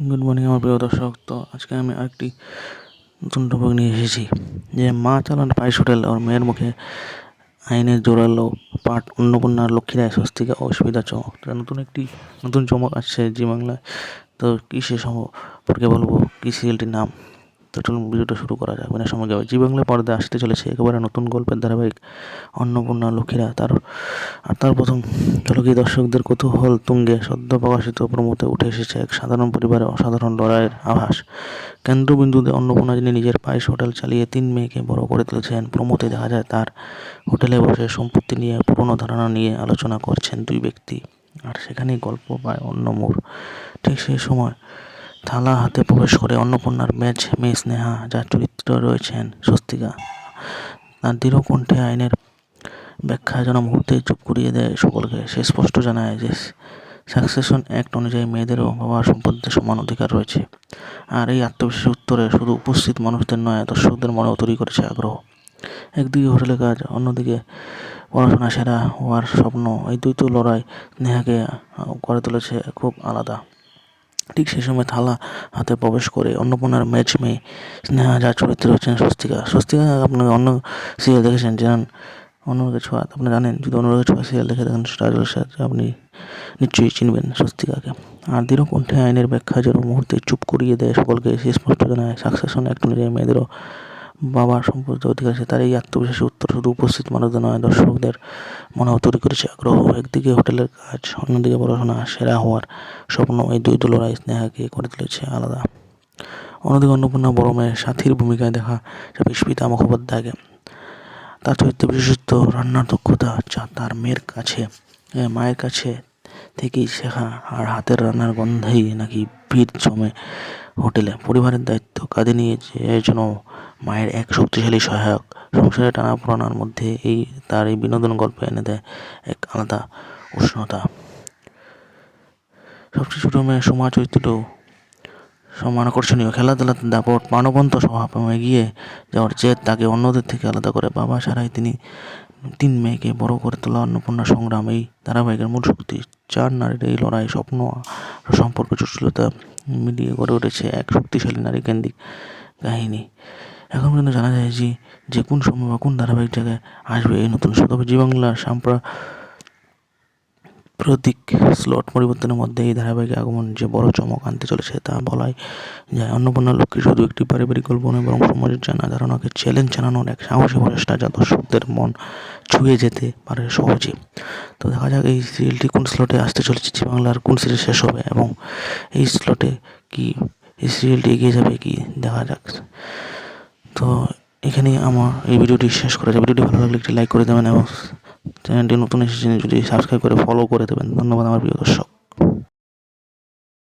Good morning আমার প্রিয় দর্শক। তো আজকে আমি আরেকটি নতুন টপিক নিয়ে এসেছি যে মা চালান পায়েস হোটেল ওর মেয়ের মুখে আইনের জোরালো পাঠ অন্নপূর্ণার লক্ষ্মীরায় স্বস্তিকা ও সুবিধা চমক। নতুন চমক আসছে জি বাংলায়। তো কী সে সম্পর্কে বলবো, কী সিরিয়ালটির নাম। তো চলুন ভিডিওটা শুরু করা যাক বিনা সময় যাবে। জি বাংলায় পর্দায় আসতে চলেছে একেবারে নতুন গল্পের ধারাবাহিক অন্নপূর্ণা লক্ষ্মীরা। তার প্রথম ঝলকে দর্শকদের কৌতূহল তুঙ্গে সদ্য প্রকাশিত প্রমোতে উঠে এসেছে এক সাধারণ পরিবারে অসাধারণ লড়াইয়ের আভাস। কেন্দ্রবিন্দুতে অন্নপূর্ণা, যিনি নিজের পায়েস হোটেল চালিয়ে 3 মেয়েকে বড় করে তুলেছেন। প্রমোতে দেখা যায় তার হোটেলে বসে সম্পত্তি নিয়ে পুরনো ধারণা নিয়ে আলোচনা করছেন দুই ব্যক্তি, আর সেখানেই গল্প পায় অন্য মোড়। ঠিক সেই সময় থালা হাতে প্রবেশ করে অন্নপূর্ণার মেয়ে স্নেহা, যার চরিত্রে রয়েছেন স্বস্তিকা। তার দৃঢ় কণ্ঠে আইনের ব্যাখ্যা যেন মুহূর্তেই চুপ করিয়ে দেয় সকলকে। সে স্পষ্ট জানায় যে সাকসেশন অ্যাক্ট অনুযায়ী মেয়েদেরও বাবার সম্পত্তিতে সমান অধিকার রয়েছে। আর এই আত্মবিশ্বাসী উত্তরে শুধু উপস্থিত মানুষদের নয়, দর্শকদের মনেও তৈরি করেছে আগ্রহ। একদিকে হোটেলে কাজ, অন্যদিকে পড়াশোনা সেরা হওয়ার স্বপ্ন। এই দ্বৈত লড়াই স্নেহাকে করে তুলেছে খুব আলাদা। ঠিক সেই সময় থালা হাতে প্রবেশ করে অন্নপূর্ণার মেয়ে স্নেহা, যার চরিত্রে রয়েছেন স্বস্তিকা আপনাকে অন্য সিরিয়াল দেখেছেন, জানেন অনুরাগের ছোঁয়া। আপনি জানেন, যদি অনুরাগের ছোঁয়া সিরিয়াল দেখে থাকেন স্টারের সাথে, আপনি নিশ্চয়ই চিনবেন স্বস্তিকাকে। আর দৃঢ় কণ্ঠে আইনের ব্যাখ্যা যেন মুহূর্তে চুপ করিয়ে দেয় সকলকে। সে স্পষ্ট জানায় সাকসেশন অ্যাক্ট অনুযায়ী মেয়েদেরও বাবার সম্পত্তিতে অধিকার আছে। তার এই আত্মবিশ্বাসী উত্তর শুধু উপস্থিত মানুষদের নয়, দর্শকদের মনেও তৈরি করেছে আগ্রহ। একদিকে হোটেলের কাজ, অন্যদিকে পড়াশোনা সেরা হওয়ার স্বপ্ন। এই দ্বৈত লড়াই স্নেহাকে করে তুলেছে আলাদা। অন্যদিকে অন্নপূর্ণা বড় মেয়ের সাথীর ভূমিকায় দেখা যাবে স্মিতা মুখোপাধ্যায়কে। তার চরিত্রে বিশেষত্ব, রান্নার দক্ষতা, যা তার মায়ের কাছে থেকেই শেখা। আর হাতের রান্নার গন্ধেই নাকি ভিড় জমে হোটেলে। পরিবারের দায়িত্ব কাঁধে নিয়ে যেন মায়ের এক শক্তিশালী সহায়ক। সংসারে টানাপোড়েনের মধ্যে তার এই বিনোদন গল্পে এনে দেয় এক আলাদা উষ্ণতা। সবচেয়ে ছোট মেয়ে সোমা চরিত্রটাও সমান আকর্ষণীয়। খেলাধুলাতে দাপট, প্রাণবন্ত স্বভাব এবং এগিয়ে যাওয়ার জেদ তাকে অন্যদের থেকে আলাদা করে। বাবা ছাড়াই তিনি 3 মেয়েকে বড় করে তোলা অন্নপূর্ণা সংগ্রাম এই ধারাবাহিকের মূল শক্তি। 4 নারীর এই লড়াই, স্বপ্ন আর সম্পর্ক জটিলতা মিলিয়ে গড়ে উঠেছে এক শক্তিশালী নারী কেন্দ্রিক কাহিনী। এখন পর্যন্ত জানা যায় যে কোন সময় বা কোন ধারাবাহিক জায়গায় আসবে এই নতুন শো। তবে জি বাংলার সাম্প্রতিক স্লট পরিবর্তনের মধ্যে এই ধারাবাহিক আগমন যে বড় চমক আনতে চলেছে তা বলাই যায়। অন্নপূর্ণা লক্ষ্মী শুধু একটি পারিবারিক গল্প নয়, বরং সমাজের জানা ধারণাকে চ্যালেঞ্জ জানানোর এক সাহসী প্রচেষ্টা, যা দর্শকদের মন ছুঁয়ে যেতে পারে সহজে। তো দেখা যাক এই সিরিয়ালটি কোন স্লটে আসতে চলেছে, জি বাংলার কোন সিরিয়াল শেষ হবে এবং এই স্লটে কি এই সিরিয়ালটি এগিয়ে যাবে কি, দেখা যাক। তো এখানেই আমার এই ভিডিওটি শেষ করা যায়। ভিডিওটি ভালো লাগলে একটি লাইক করে দেবেন এবং চ্যানেলটি নতুন এসেছেন যদি সাবস্ক্রাইব করে ফলো করে দেবেন। ধন্যবাদ আমার প্রিয় দর্শক।